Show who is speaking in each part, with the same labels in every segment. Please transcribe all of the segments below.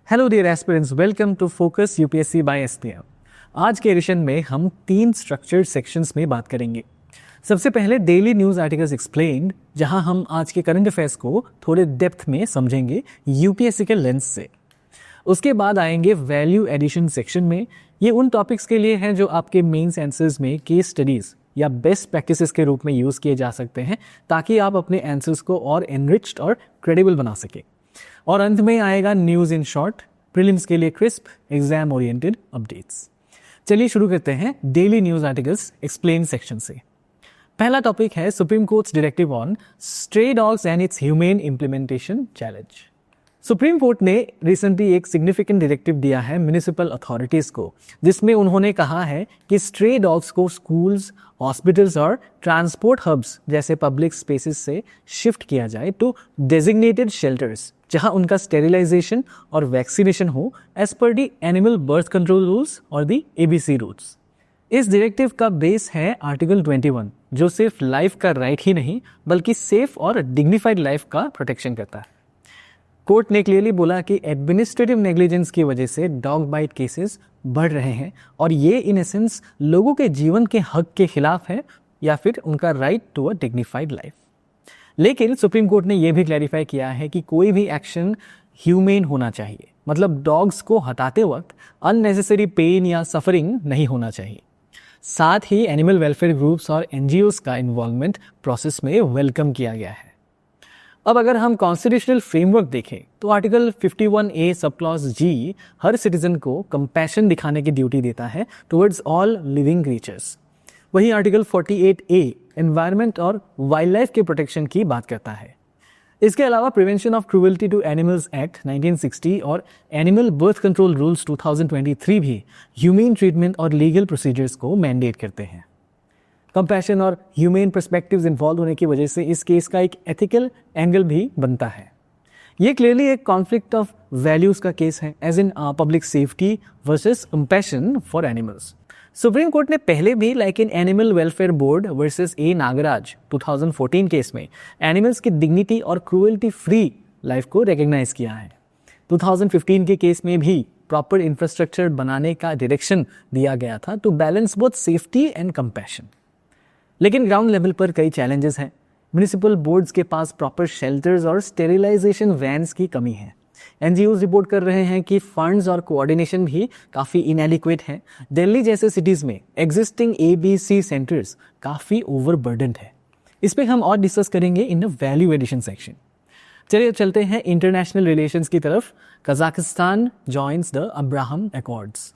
Speaker 1: Hello dear aspirants, welcome to focus UPSC by SPM. आज के addition में हम 3 स्ट्रक्चर्ड सेक्शंस में बात करेंगे। सबसे पहले डेली न्यूज़ आर्टिकल्स एक्सप्लेन्ड, जहां हम आज के करंट अफेयर्स को थोड़े डेप्थ में समझेंगे यूपीएससी के लेंस से। उसके बाद आएंगे वैल्यू एडिशन सेक्शन में। ये उन टॉपिक्स के लिए हैं जो आपके मेंस आंसर्स में केस स्टडीज़ या बेस्ट प्रैक्टिसेस के रूप में यूज़ किए जा सकते हैं, ताकि आप अपने आंसर्स को और एनरिच्ड और क्रेडिबल बना सकें। और अंत में आएगा न्यूज़ इन शॉर्ट, प्रीलिम्स के लिए क्रिस्प एग्जाम ओरिएंटेड अपडेट्स। चलिए शुरू करते हैं daily news articles explain section से। पहला टॉपिक है supreme courts directive on stray dogs and it's humane implementation challenge. Supreme court ने रिसेंटली एक सिग्निफिकेंट डायरेक्टिव दिया है म्युनिसिपल अथॉरिटीज़ को, जिसमें उन्होंने कहा है कि स्ट्रे डॉग्स को स्कूल्स, हॉस्पिटल्स और ट्रांसपोर्ट हब्स जैसे पब्लिक स्पेसेस से शिफ्ट किया जाए टू डेजिग्नेटेड शेल्टर्स, जहां उनका स्टेरिलाइजेशन और वैक्सीनेशन हो as per the animal birth control rules और दी एबीसी रूल्स। इस डायरेक्टिव का बेस है आर्टिकल 21, जो सिर्फ लाइफ का राइट ही नहीं बल्कि सेफ और डिग्निफाइड लाइफ का प्रोटेक्शन करता है। कोर्ट ने क्लियरली बोला कि एडमिनिस्ट्रेटिव नेग्लिजेंस की वजह से डॉग बाइट केसेस बढ़ रहे हैं और ये इन एसेंस लोगों के जीवन के हक के खिलाफ है या फिर उनका right to a dignified life. लेकिन सुप्रीम कोर्ट ने यह भी क्लैरिफाई किया है कि कोई भी एक्शन ह्यूमेन होना चाहिए, मतलब डॉग्स को हटाते वक्त अननेसेसरी पेन या सफरिंग नहीं होना चाहिए। साथ ही एनिमल वेलफेयर ग्रुप्स और एनजीओज का इन्वॉल्वमेंट प्रोसेस में वेलकम किया गया है। अब अगर हम कॉन्स्टिट्यूशनल फ्रेमवर्क देखें तो article 51A sub clause G हर सिटीजन को कंपैशन दिखाने की ड्यूटी देता है टुवर्ड्स ऑल लिविंग क्रीचर्स। वहीं आर्टिकल 48A एनवायरनमेंट और वाइल्ड लाइफ के प्रोटेक्शन की बात करता है। इसके अलावा prevention of cruelty to animals act 1960 और एनिमल बर्थ कंट्रोल रूल्स 2023 भी ह्यूमन ट्रीटमेंट और लीगल प्रोसीजर्स को मैंडेट करते हैं। कंपैशन और ह्यूमेन पर्सपेक्टिव्स इन्वॉल्व होने की वजह से इस केस का एक एथिकल एंगल भी बनता है। ये क्लियरली एक कॉन्फ्लिक्ट ऑफ वैल्यूज का केस है, as in public safety versus compassion for animals. Supreme court ने पहले भी like in animal welfare board versus A Nagaraj 2014 case में एनिमल्स की डिग्निटी और क्रूएल्टी फ्री लाइफ को रिकग्नाइज किया है। 2015 के केस में भी प्रॉपर इंफ्रास्ट्रक्चर बनाने का डायरेक्शन दिया गया था to balance both safety and compassion. लेकिन ग्राउंड लेवल पर कई चैलेंजेस हैं। म्युनिसिपल बोर्ड्स के पास प्रॉपर शेल्टर्स और स्टेरिलाइजेशन वैन्स की कमी है। एनजीओज रिपोर्ट कर रहे हैं कि फंड्स और कोऑर्डिनेशन भी काफ़ी इनएडिक्वेट हैं। दिल्ली जैसे सिटीज़ में एग्जिस्टिंग एबीसी सेंटर्स काफ़ी ओवरबर्डन्ड है। इस पर हम और डिस्कस करेंगे इन वैल्यू एडिशन सेक्शन। चलिए चलते हैं इंटरनेशनल रिलेशंस की तरफ। Kazakhstan joins the Abraham accords.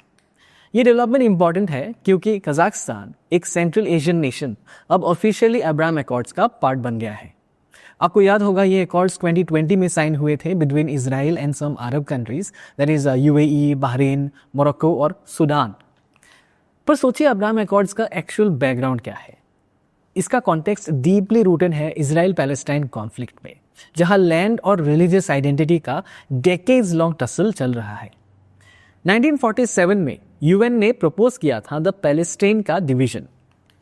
Speaker 1: ये डेवलपमेंट इंपॉर्टेंट है क्योंकि कजाकिस्तान एक सेंट्रल एशियन नेशन अब ऑफिशियली अब्राहम एकॉर्ड्स का पार्ट बन गया है। आपको याद होगा ये एकॉर्ड्स 2020 में साइन हुए थे between Israel and some Arab countries, that is UAE, Bahrain, Morocco और सूडान। पर सोचिए अब्राहम एकॉर्ड्स का एक्चुअल बैकग्राउंड क्या है। इसका कॉन्टेक्स्ट डीपली रूटेड है इजराइल पैलेस्टाइन कॉन्फ्लिक्ट में, जहां लैंड और रिलीजियस आइडेंटिटी का डेकेड्स लॉन्ग टसल चल रहा है। 1947 में यूएन ने प्रपोज किया था द पैलेस्टाइन का डिवीजन,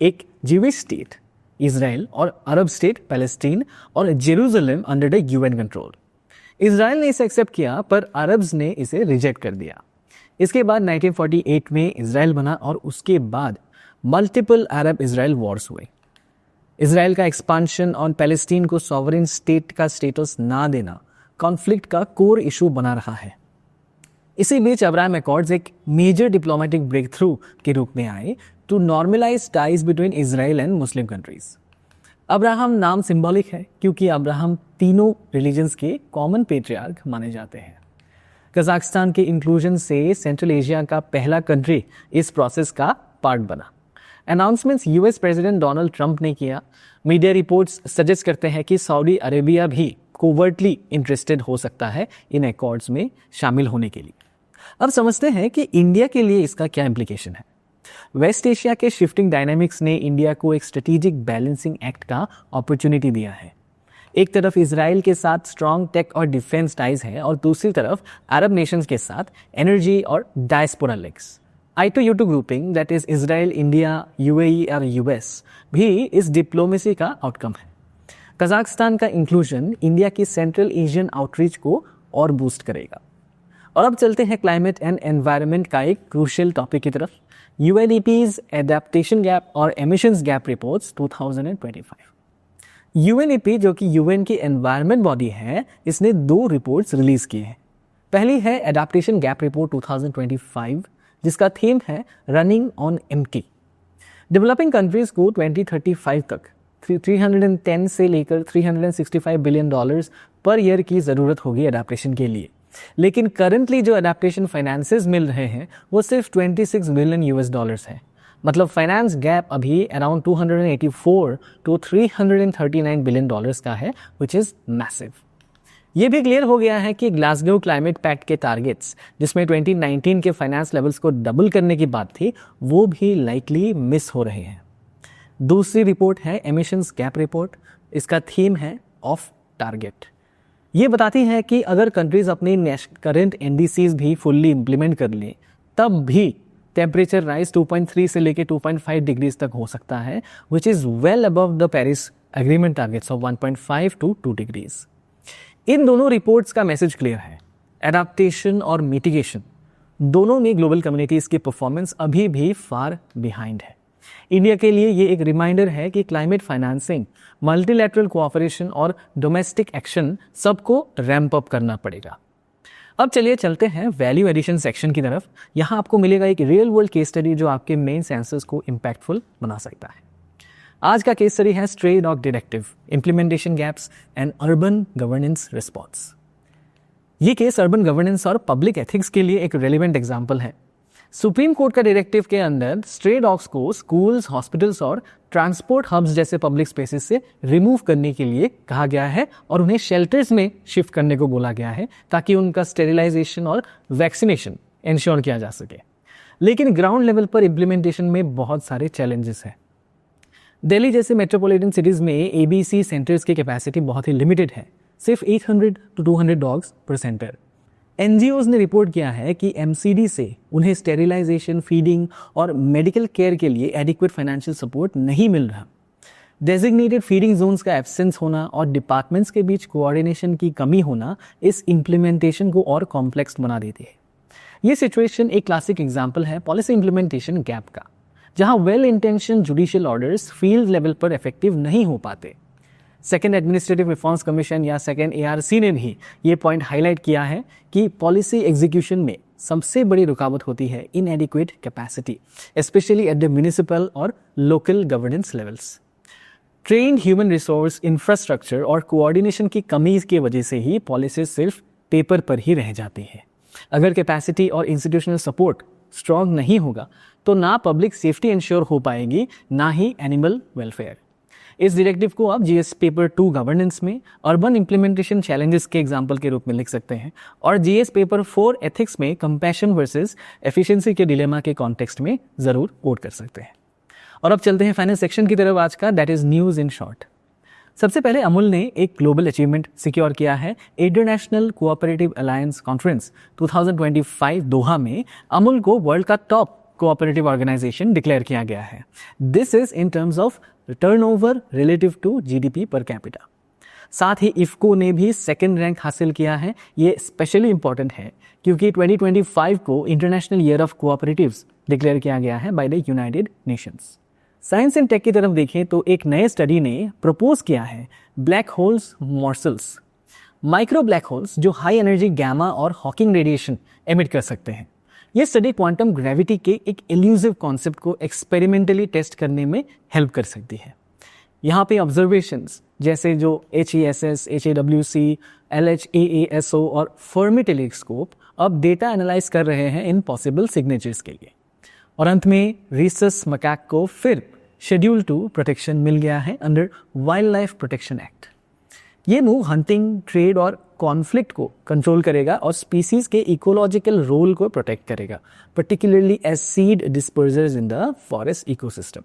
Speaker 1: एक ज्यूइश स्टेट इजराइल और अरब स्टेट पैलेस्टीन और Jerusalem under the UN control. Israel ने इसे एक्सेप्ट किया पर अरब्स ने इसे रिजेक्ट कर दिया। इसके बाद 1948 में इजराइल बना और उसके बाद मल्टीपल अरब इजराइल वॉर्स हुए। इजराइल का एक्सपांशन और पैलेस्टीन को सॉवरेन स्टेट का स्टेटस ना देना कॉन्फ्लिक्ट का कोर इशू बना रहा है। इसी बीच अब्राहम एकॉर्ड्स एक मेजर डिप्लोमेटिक ब्रेक थ्रू के रूप में आए to normalize ties between Israel and Muslim countries. Abraham नाम सिंबॉलिक है क्योंकि अब्राहम तीनों रिलीजन्स के कॉमन पेट्रियार्क माने जाते हैं। कजाकिस्तान के इंक्लूजन से सेंट्रल एशिया का पहला कंट्री इस प्रोसेस का पार्ट बना। Announcements US president Donald Trump ने किया। मीडिया रिपोर्ट्स सजेस्ट करते हैं कि सऊदी अरेबिया भी कोवर्टली इंटरेस्टेड हो सकता है इन एकॉर्ड्स में शामिल होने के लिए। अब समझते हैं कि इंडिया के लिए इसका क्या इम्प्लीकेशन है। वेस्ट एशिया के शिफ्टिंग डायनामिक्स ने इंडिया को एक स्ट्रेटेजिक बैलेंसिंग एक्ट का अपॉर्चुनिटी दिया है। एक तरफ इजराइल के साथ स्ट्रॉन्ग टेक और डिफेंस टाइज है और दूसरी तरफ अरब नेशंस के साथ एनर्जी और diaspora links. I2U2 grouping, that is Israel, India, UAE और यूएस भी इस डिप्लोमेसी का आउटकम है। कजाकिस्तान का इंक्लूजन इंडिया की सेंट्रल एशियन आउटरीच को और बूस्ट करेगा। और अब चलते हैं क्लाइमेट एंड एनवायरनमेंट का एक क्रूशियल टॉपिक की तरफ, यूएनईपीज एडेप्टेशन गैप और एमिशंस गैप रिपोर्ट्स 2025। यूएनईपी जो कि यूएन की एनवायरनमेंट बॉडी है, इसने 2 रिपोर्ट्स रिलीज की हैं। पहली है एडेप्टेशन गैप रिपोर्ट 2025, जिसका थीम है running on empty. Developing countries को 2035 तक 310 से लेकर $365 बिलियन पर ईयर की ज़रूरत होगी एडेप्टेशन के लिए, लेकिन करंटली जो एडेप्टेशन फाइनेंसेस मिल रहे हैं वो सिर्फ $26 बिलियन है। मतलब फाइनेंस गैप अभी अराउंड 284 to 339 बिलियन का है, विच इज़ मैसिव। ये भी क्लियर हो गया है कि ग्लासगो क्लाइमेट पैक्ट के टारगेट्स, जिसमें 2019 के फाइनेंस लेवल्स को डबल करने की बात थी, वो भी लाइकली मिस हो रहे हैं। दूसरी रिपोर्ट है एमिशंस गैप रिपोर्ट। इसका थीम है ऑफ टारगेट। ये बताती है कि अगर कंट्रीज अपने करंट एनडीसीज भी फुल्ली इंप्लीमेंट कर लें, तब भी टेम्परेचर राइज 2.3 से लेकर 2.5 डिग्रीज तक हो सकता है, which is well above the Paris agreement targets of 1.5 to 2 degrees. इन दोनों रिपोर्ट्स का मैसेज क्लियर है, एडाप्टेशन और मिटिगेशन दोनों में ग्लोबल कम्युनिटीज़ की परफॉर्मेंस अभी भी फार बिहाइंड है। इंडिया के लिए ये एक रिमाइंडर है कि क्लाइमेट फाइनेंसिंग, मल्टीलैटरल कोऑपरेशन और डोमेस्टिक एक्शन सबको रैंप अप करना पड़ेगा। अब चलिए चलते हैं वैल्यू एडिशन सेक्शन की तरफ। यहाँ आपको मिलेगा एक रियल वर्ल्ड केस स्टडी जो आपके मेन सेंसर्स को इम्पैक्टफुल बना सकता है। आज का केस स्टडी है stray dog directive, implementation gaps and urban governance response. ये केस अर्बन गवर्नेंस और पब्लिक एथिक्स के लिए एक रेलिवेंट एग्जाम्पल है। सुप्रीम कोर्ट का डायरेक्टिव के अंदर स्ट्रे डॉग्स को स्कूल्स, हॉस्पिटल्स और ट्रांसपोर्ट हब्स जैसे पब्लिक स्पेसेस से रिमूव करने के लिए कहा गया है और उन्हें शेल्टर्स में शिफ्ट करने को बोला गया है, ताकि उनका स्टेरिलाइजेशन और वैक्सीनेशन इंश्योर किया जा सके। लेकिन ग्राउंड लेवल पर इम्प्लीमेंटेशन में बहुत सारे चैलेंजेस हैं। दिल्ली जैसे मेट्रोपॉलिटन सिटीज़ में एबीसी सेंटर्स की कैपेसिटी बहुत ही लिमिटेड है, सिर्फ 800 to 200 डॉग्स पर सेंटर। एनजीओज ने रिपोर्ट किया है कि एमसीडी से उन्हें स्टेरिलाइजेशन, फीडिंग और मेडिकल केयर के लिए एडिक्वेट फाइनेंशियल सपोर्ट नहीं मिल रहा। डेजिग्नेटेड फीडिंग जोन्स का एब्सेंस होना और डिपार्टमेंट्स के बीच कोऑर्डिनेशन की कमी होना इस इम्प्लीमेंटेशन को और कॉम्प्लेक्स बना देती है। ये सिचुएशन एक क्लासिक एग्जाम्पल है पॉलिसी इम्प्लीमेंटेशन गैप का, जहां well intention judicial orders field level पर इफेक्टिव नहीं हो पाते। सेकेंड एडमिनिस्ट्रेटिव रिफॉर्म्स कमीशन या सेकेंड एआरसी ने भी ये पॉइंट हाईलाइट किया है कि पॉलिसी एग्जीक्यूशन में सबसे बड़ी रुकावट होती है inadequate capacity, specially at the municipal और local governance levels. Trained human resource, infrastructure और कोऑर्डिनेशन की कमी की वजह से ही पॉलिसी सिर्फ पेपर पर ही रह जाती है। अगर कैपेसिटी और इंस्टीट्यूशनल सपोर्ट स्ट्रॉन्ग नहीं होगा तो ना पब्लिक सेफ्टी इंश्योर हो पाएगी, ना ही एनिमल वेलफेयर। इस डायरेक्टिव को आप जीएस पेपर 2 गवर्नेंस में अर्बन इम्प्लीमेंटेशन चैलेंजेस के एग्जाम्पल के रूप में लिख सकते हैं, और जीएस पेपर 4 एथिक्स में कंपैशन वर्सेस एफिशिएंसी के डिलेमा के कॉन्टेक्स्ट में जरूर कोट कर सकते हैं। और अब चलते हैं फाइनल सेक्शन की तरफ आज का, that is news in short. सबसे पहले अमूल ने एक ग्लोबल अचीवमेंट सिक्योर किया है। इंटरनेशनल कोऑपरेटिव अलायंस कॉन्फ्रेंस 2025 दोहा में अमूल को वर्ल्ड का टॉप कोऑपरेटिव ऑर्गेनाइजेशन डिक्लेयर किया गया है। This is in terms of turnover relative to GDP per capita. साथ ही इफ्को ने भी सेकंड रैंक हासिल किया है। ये स्पेशली इंपॉर्टेंट है क्योंकि 2025 को international year of cooperatives declare किया गया है by the United Nations. Science and tech की तरफ देखें तो एक नए स्टडी ने प्रपोज किया है black holes morsels, micro black holes जो हाई एनर्जी गैमा और हॉकिंग रेडिएशन एमिट कर सकते हैं। ये स्टडी क्वांटम ग्रेविटी के एक इल्यूसिव कॉन्सेप्ट को एक्सपेरिमेंटली टेस्ट करने में हेल्प कर सकती है। यहाँ पे ऑब्जर्वेशंस जैसे जो HESS, HAWC, LHAASO और फर्मी टेलीस्कोप अब डेटा एनालाइज कर रहे हैं इन पॉसिबल सिग्नेचर्स के लिए। और अंत में रीसस मकैक को फिर शेड्यूल 2 प्रोटेक्शन मिल गया है under wildlife protection act. ये मूव हंटिंग, ट्रेड और कॉन्फ्लिक्ट को कंट्रोल करेगा और स्पीसीज के इकोलॉजिकल रोल को प्रोटेक्ट करेगा, particularly as seed dispersers in the forest ecosystem.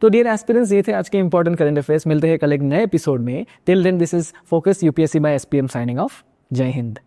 Speaker 1: तो डियर एस्पिरेंट्स, ये थे आज के इंपॉर्टेंट करंट अफेयर्स। मिलते हैं कल एक नए एपिसोड में। Till then this is focus UPSC by SPM signing off. जय हिंद।